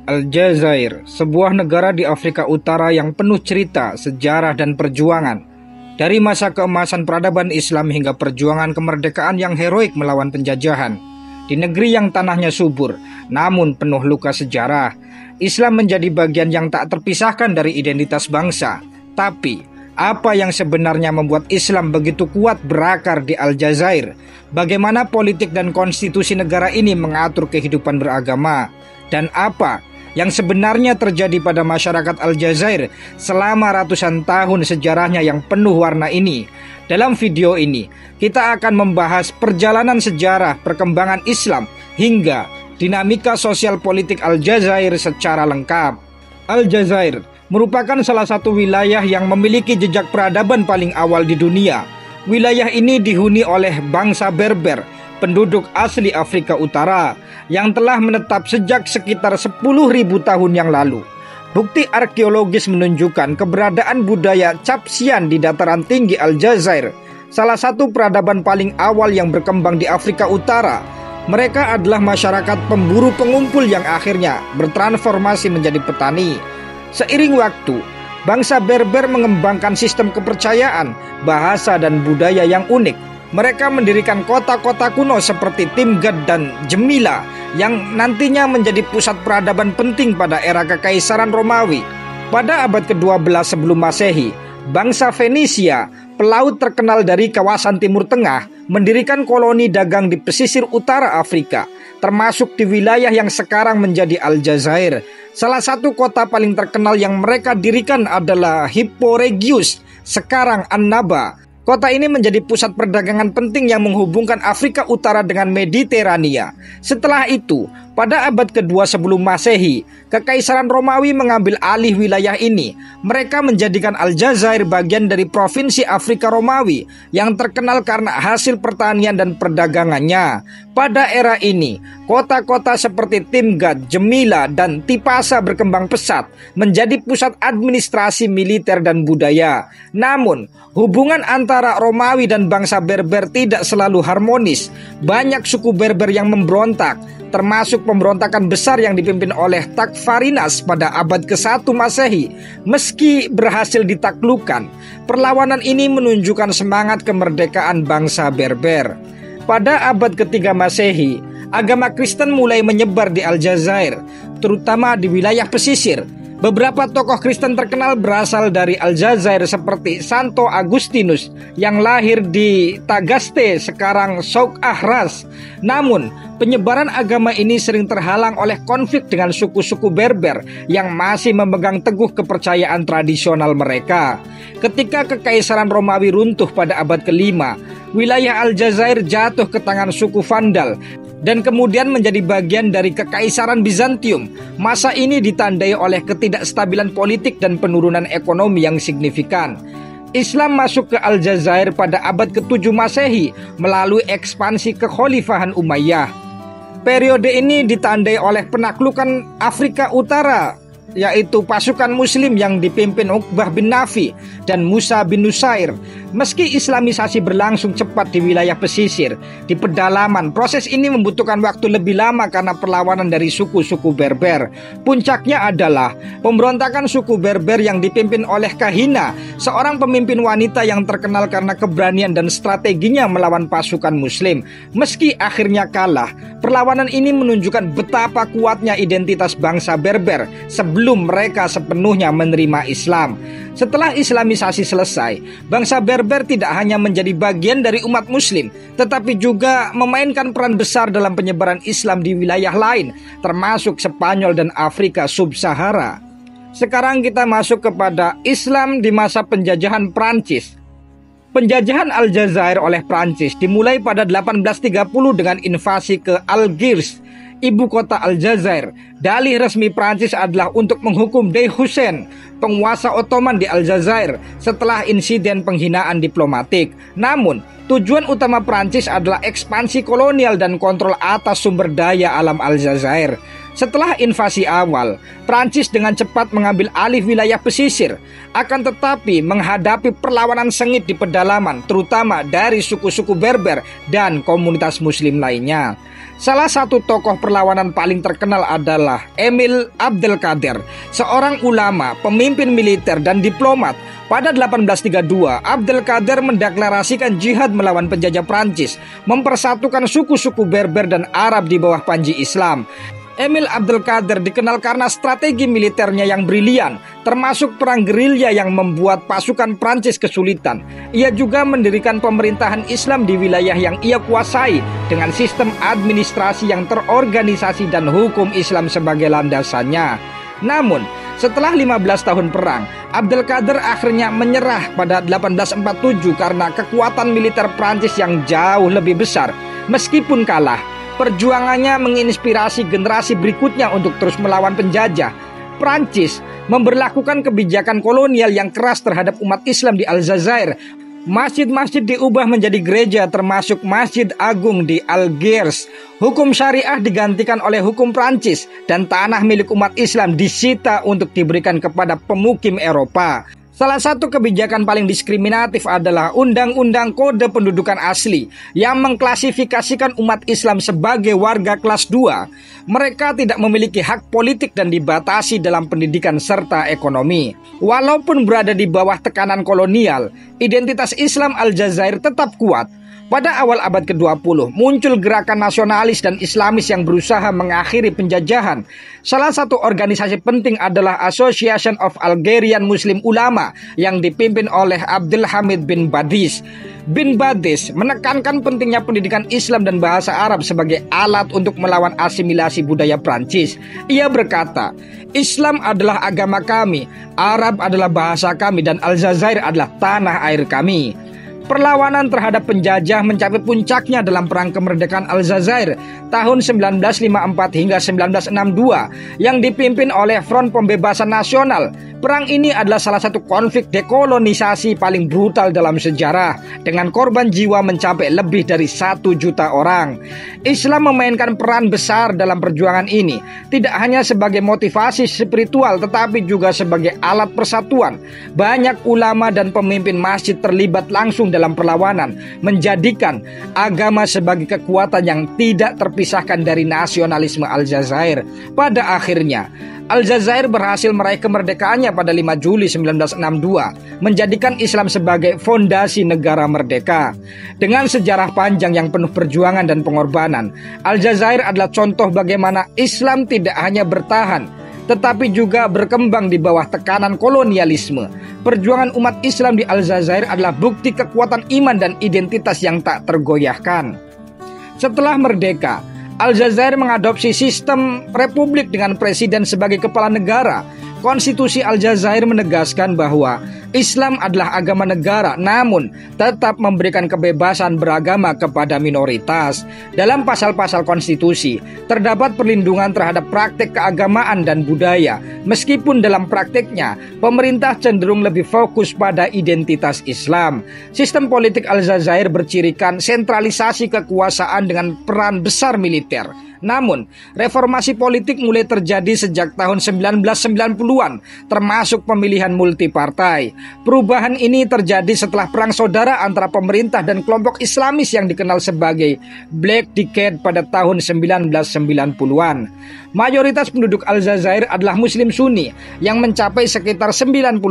Aljazair, sebuah negara di Afrika Utara yang penuh cerita, sejarah, dan perjuangan. Dari masa keemasan peradaban Islam hingga perjuangan kemerdekaan yang heroik melawan penjajahan. Di negeri yang tanahnya subur, namun penuh luka sejarah, Islam menjadi bagian yang tak terpisahkan dari identitas bangsa. Tapi, apa yang sebenarnya membuat Islam begitu kuat berakar di Aljazair? Bagaimana politik dan konstitusi negara ini mengatur kehidupan beragama? Dan apa yang sebenarnya terjadi pada masyarakat Aljazair selama ratusan tahun sejarahnya yang penuh warna ini? Dalam video ini, kita akan membahas perjalanan sejarah perkembangan Islam hingga dinamika sosial politik Aljazair secara lengkap. Aljazair merupakan salah satu wilayah yang memiliki jejak peradaban paling awal di dunia. Wilayah ini dihuni oleh bangsa Berber, penduduk asli Afrika Utara, yang telah menetap sejak sekitar 10.000 tahun yang lalu. Bukti arkeologis menunjukkan keberadaan budaya Capsian di dataran tinggi Aljazair, salah satu peradaban paling awal yang berkembang di Afrika Utara. Mereka adalah masyarakat pemburu pengumpul yang akhirnya bertransformasi menjadi petani. Seiring waktu, bangsa Berber mengembangkan sistem kepercayaan, bahasa, dan budaya yang unik. Mereka mendirikan kota-kota kuno seperti Timgad dan Jemila yang nantinya menjadi pusat peradaban penting pada era Kekaisaran Romawi. Pada abad ke-12 sebelum Masehi, bangsa Fenisia, pelaut terkenal dari kawasan Timur Tengah, mendirikan koloni dagang di pesisir utara Afrika, termasuk di wilayah yang sekarang menjadi Aljazair. Salah satu kota paling terkenal yang mereka dirikan adalah Hippo Regius, sekarang Annaba. Kota ini menjadi pusat perdagangan penting yang menghubungkan Afrika Utara dengan Mediterania. Setelah itu, pada abad kedua sebelum Masehi, Kekaisaran Romawi mengambil alih wilayah ini. Mereka menjadikan Aljazair bagian dari provinsi Afrika Romawi yang terkenal karena hasil pertanian dan perdagangannya. Pada era ini, kota-kota seperti Timgad, Jemila, dan Tipasa berkembang pesat menjadi pusat administrasi militer dan budaya. Namun, hubungan antara Romawi dan bangsa Berber tidak selalu harmonis. Banyak suku Berber yang memberontak, termasuk pemberontakan besar yang dipimpin oleh Takfarinas pada abad ke-1 Masehi. Meski berhasil ditaklukkan, perlawanan ini menunjukkan semangat kemerdekaan bangsa Berber. Pada abad ke-3 Masehi, agama Kristen mulai menyebar di Aljazair, terutama di wilayah pesisir. Beberapa tokoh Kristen terkenal berasal dari Aljazair seperti Santo Agustinus yang lahir di Tagaste, sekarang Souk Ahras. Namun, penyebaran agama ini sering terhalang oleh konflik dengan suku-suku Berber yang masih memegang teguh kepercayaan tradisional mereka. Ketika Kekaisaran Romawi runtuh pada abad ke-5, wilayah Aljazair jatuh ke tangan suku Vandal dan kemudian menjadi bagian dari Kekaisaran Bizantium. Masa ini ditandai oleh ketidakstabilan politik dan penurunan ekonomi yang signifikan. Islam masuk ke Aljazair pada abad ke-7 Masehi melalui ekspansi kekhalifahan Umayyah. Periode ini ditandai oleh penaklukan Afrika Utara, yaitu pasukan muslim yang dipimpin Uqbah bin Nafi dan Musa bin Nusair. Meski islamisasi berlangsung cepat di wilayah pesisir, di pedalaman, proses ini membutuhkan waktu lebih lama karena perlawanan dari suku-suku Berber. Puncaknya adalah pemberontakan suku Berber yang dipimpin oleh Kahina, seorang pemimpin wanita yang terkenal karena keberanian dan strateginya melawan pasukan muslim. Meski akhirnya kalah, perlawanan ini menunjukkan betapa kuatnya identitas bangsa Berber sebelum mereka sepenuhnya menerima Islam. Setelah islamisasi selesai, bangsa Berber tidak hanya menjadi bagian dari umat muslim, tetapi juga memainkan peran besar dalam penyebaran Islam di wilayah lain, termasuk Spanyol dan Afrika Sub-Sahara. Sekarang kita masuk kepada Islam di masa penjajahan Prancis. Penjajahan Aljazair oleh Prancis dimulai pada 1830 dengan invasi ke Algiers, ibu kota Aljazair. Dalih resmi Prancis adalah untuk menghukum Dey Hussein, penguasa Ottoman di Aljazair, setelah insiden penghinaan diplomatik. Namun, tujuan utama Prancis adalah ekspansi kolonial dan kontrol atas sumber daya alam Aljazair. Setelah invasi awal, Prancis dengan cepat mengambil alih wilayah pesisir, akan tetapi menghadapi perlawanan sengit di pedalaman, terutama dari suku-suku Berber dan komunitas muslim lainnya. Salah satu tokoh perlawanan paling terkenal adalah Emil Abdelkader, seorang ulama, pemimpin militer dan diplomat. Pada 1832, Abdelkader mendeklarasikan jihad melawan penjajah Prancis, mempersatukan suku-suku Berber dan Arab di bawah panji Islam. Emil Abdelkader dikenal karena strategi militernya yang brilian, termasuk perang gerilya yang membuat pasukan Prancis kesulitan. Ia juga mendirikan pemerintahan Islam di wilayah yang ia kuasai dengan sistem administrasi yang terorganisasi dan hukum Islam sebagai landasannya. Namun, setelah 15 tahun perang, Abdelkader akhirnya menyerah pada 1847 karena kekuatan militer Prancis yang jauh lebih besar. Meskipun kalah, perjuangannya menginspirasi generasi berikutnya untuk terus melawan penjajah. Prancis memberlakukan kebijakan kolonial yang keras terhadap umat Islam di Aljazair. Masjid-masjid diubah menjadi gereja, termasuk Masjid Agung di Algiers. Hukum syariah digantikan oleh hukum Prancis dan tanah milik umat Islam disita untuk diberikan kepada pemukim Eropa. Salah satu kebijakan paling diskriminatif adalah Undang-Undang Kode Pendudukan Asli yang mengklasifikasikan umat Islam sebagai warga kelas 2. Mereka tidak memiliki hak politik dan dibatasi dalam pendidikan serta ekonomi. Walaupun berada di bawah tekanan kolonial, identitas Islam Aljazair tetap kuat. Pada awal abad ke-20, muncul gerakan nasionalis dan Islamis yang berusaha mengakhiri penjajahan. Salah satu organisasi penting adalah Association of Algerian Muslim Ulama yang dipimpin oleh Abdelhamid bin Badis. Bin Badis menekankan pentingnya pendidikan Islam dan bahasa Arab sebagai alat untuk melawan asimilasi budaya Prancis. Ia berkata, Islam adalah agama kami, Arab adalah bahasa kami, dan Aljazair adalah tanah air kami. Perlawanan terhadap penjajah mencapai puncaknya dalam Perang Kemerdekaan Aljazair tahun 1954 hingga 1962 yang dipimpin oleh Front Pembebasan Nasional. Perang ini adalah salah satu konflik dekolonisasi paling brutal dalam sejarah, dengan korban jiwa mencapai lebih dari 1 juta orang. Islam memainkan peran besar dalam perjuangan ini, tidak hanya sebagai motivasi spiritual tetapi juga sebagai alat persatuan. Banyak ulama dan pemimpin masjid terlibat langsung dalam perlawanan, menjadikan agama sebagai kekuatan yang tidak terpisahkan dari nasionalisme Aljazair. Pada akhirnya, Aljazair berhasil meraih kemerdekaannya pada 5 Juli 1962, menjadikan Islam sebagai fondasi negara merdeka. Dengan sejarah panjang yang penuh perjuangan dan pengorbanan, Aljazair adalah contoh bagaimana Islam tidak hanya bertahan, tetapi juga berkembang di bawah tekanan kolonialisme. Perjuangan umat Islam di Aljazair adalah bukti kekuatan iman dan identitas yang tak tergoyahkan. Setelah merdeka, Aljazair mengadopsi sistem republik dengan presiden sebagai kepala negara. Konstitusi Aljazair menegaskan bahwa Islam adalah agama negara, namun tetap memberikan kebebasan beragama kepada minoritas. Dalam pasal-pasal konstitusi, terdapat perlindungan terhadap praktik keagamaan dan budaya. Meskipun dalam praktiknya, pemerintah cenderung lebih fokus pada identitas Islam. Sistem politik Aljazair bercirikan sentralisasi kekuasaan dengan peran besar militer. Namun, reformasi politik mulai terjadi sejak tahun 1990-an, termasuk pemilihan multipartai. Perubahan ini terjadi setelah perang saudara antara pemerintah dan kelompok Islamis yang dikenal sebagai Black Decade pada tahun 1990-an. Mayoritas penduduk Aljazair adalah Muslim Sunni yang mencapai sekitar 99%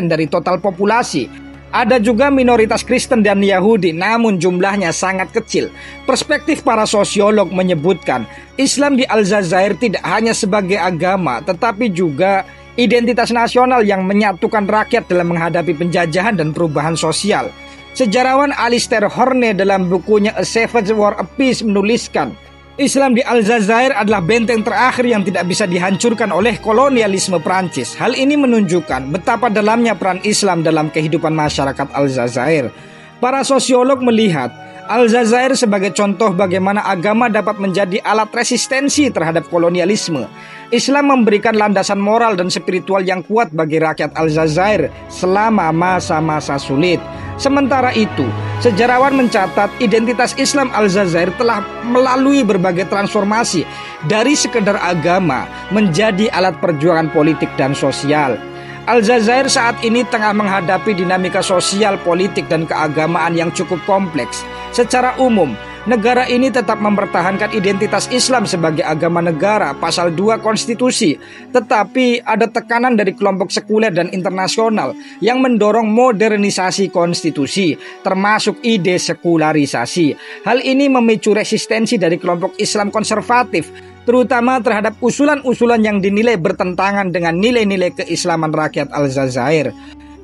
dari total populasi. Ada juga minoritas Kristen dan Yahudi, namun jumlahnya sangat kecil. Perspektif para sosiolog menyebutkan Islam di Aljazair tidak hanya sebagai agama, tetapi juga identitas nasional yang menyatukan rakyat dalam menghadapi penjajahan dan perubahan sosial. Sejarawan Alistair Horne dalam bukunya A Savage War of Peace menuliskan, Islam di Aljazair adalah benteng terakhir yang tidak bisa dihancurkan oleh kolonialisme Prancis. Hal ini menunjukkan betapa dalamnya peran Islam dalam kehidupan masyarakat Aljazair. Para sosiolog melihat Aljazair sebagai contoh bagaimana agama dapat menjadi alat resistensi terhadap kolonialisme. Islam memberikan landasan moral dan spiritual yang kuat bagi rakyat Aljazair selama masa-masa sulit. Sementara itu, sejarawan mencatat identitas Islam Aljazair telah melalui berbagai transformasi dari sekedar agama menjadi alat perjuangan politik dan sosial. Aljazair saat ini tengah menghadapi dinamika sosial, politik, dan keagamaan yang cukup kompleks. Secara umum, Negara ini tetap mempertahankan identitas Islam sebagai agama negara, pasal 2 konstitusi. Tetapi ada tekanan dari kelompok sekuler dan internasional yang mendorong modernisasi konstitusi, termasuk ide sekularisasi. Hal ini memicu resistensi dari kelompok Islam konservatif, terutama terhadap usulan-usulan yang dinilai bertentangan dengan nilai-nilai keislaman rakyat Aljazair.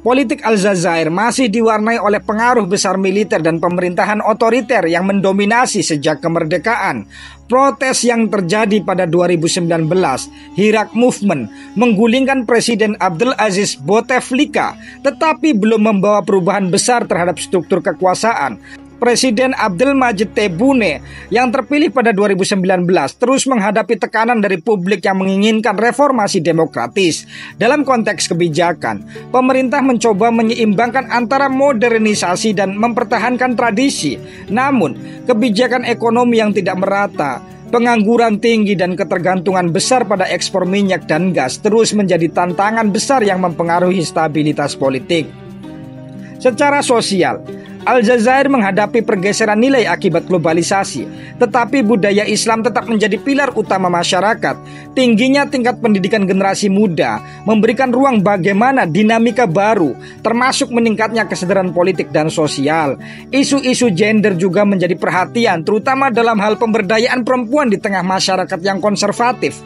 Politik Aljazair masih diwarnai oleh pengaruh besar militer dan pemerintahan otoriter yang mendominasi sejak kemerdekaan. Protes yang terjadi pada 2019, Hirak Movement, menggulingkan Presiden Abdul Aziz Bouteflika, tetapi belum membawa perubahan besar terhadap struktur kekuasaan. Presiden Abdel Majid Tebboune yang terpilih pada 2019 terus menghadapi tekanan dari publik yang menginginkan reformasi demokratis. Dalam konteks kebijakan, pemerintah mencoba menyeimbangkan antara modernisasi dan mempertahankan tradisi. Namun, kebijakan ekonomi yang tidak merata, pengangguran tinggi dan ketergantungan besar pada ekspor minyak dan gas terus menjadi tantangan besar yang mempengaruhi stabilitas politik. Secara sosial, Aljazair menghadapi pergeseran nilai akibat globalisasi, tetapi budaya Islam tetap menjadi pilar utama masyarakat. Tingginya tingkat pendidikan generasi muda memberikan ruang bagaimana dinamika baru, termasuk meningkatnya kesadaran politik dan sosial. Isu-isu gender juga menjadi perhatian, terutama dalam hal pemberdayaan perempuan di tengah masyarakat yang konservatif.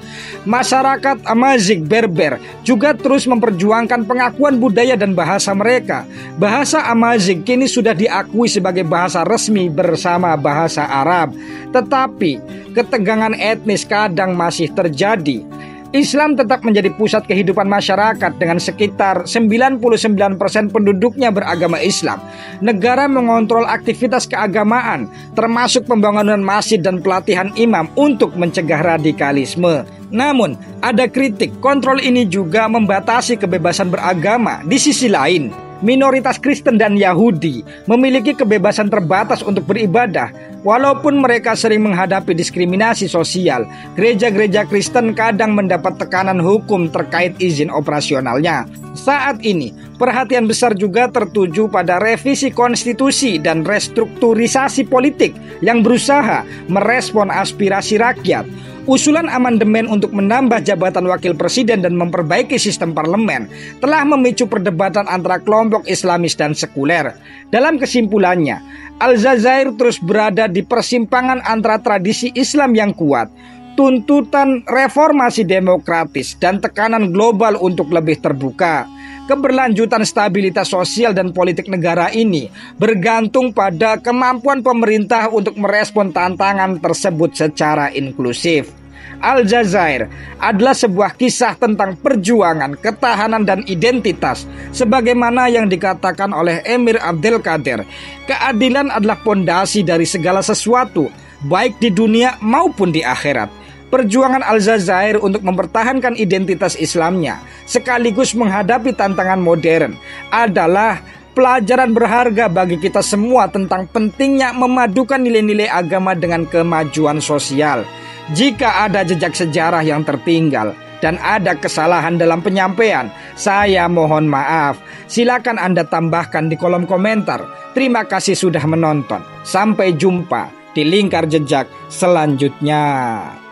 Masyarakat Amazigh Berber juga terus memperjuangkan pengakuan budaya dan bahasa mereka. Bahasa Amazigh kini sudah diakui sebagai bahasa resmi bersama bahasa Arab. Tetapi ketegangan etnis kadang masih terjadi. Islam tetap menjadi pusat kehidupan masyarakat dengan sekitar 99% penduduknya beragama Islam. Negara mengontrol aktivitas keagamaan, termasuk pembangunan masjid dan pelatihan imam untuk mencegah radikalisme. Namun, ada kritik, kontrol ini juga membatasi kebebasan beragama. Di sisi lain, minoritas Kristen dan Yahudi memiliki kebebasan terbatas untuk beribadah. Walaupun mereka sering menghadapi diskriminasi sosial, gereja-gereja Kristen kadang mendapat tekanan hukum terkait izin operasionalnya. Saat ini, perhatian besar juga tertuju pada revisi konstitusi dan restrukturisasi politik yang berusaha merespon aspirasi rakyat. Usulan amandemen untuk menambah jabatan wakil presiden dan memperbaiki sistem parlemen telah memicu perdebatan antara kelompok Islamis dan sekuler. Dalam kesimpulannya, Aljazair terus berada di persimpangan antara tradisi Islam yang kuat, tuntutan reformasi demokratis, dan tekanan global untuk lebih terbuka. Keberlanjutan stabilitas sosial dan politik negara ini bergantung pada kemampuan pemerintah untuk merespon tantangan tersebut secara inklusif. Aljazair adalah sebuah kisah tentang perjuangan, ketahanan, dan identitas. Sebagaimana yang dikatakan oleh Emir Abdel Kader, keadilan adalah pondasi dari segala sesuatu, baik di dunia maupun di akhirat. Perjuangan Aljazair untuk mempertahankan identitas Islamnya sekaligus menghadapi tantangan modern adalah pelajaran berharga bagi kita semua tentang pentingnya memadukan nilai-nilai agama dengan kemajuan sosial. Jika ada jejak sejarah yang tertinggal dan ada kesalahan dalam penyampaian, saya mohon maaf. Silakan Anda tambahkan di kolom komentar. Terima kasih sudah menonton. Sampai jumpa di lingkar jejak selanjutnya.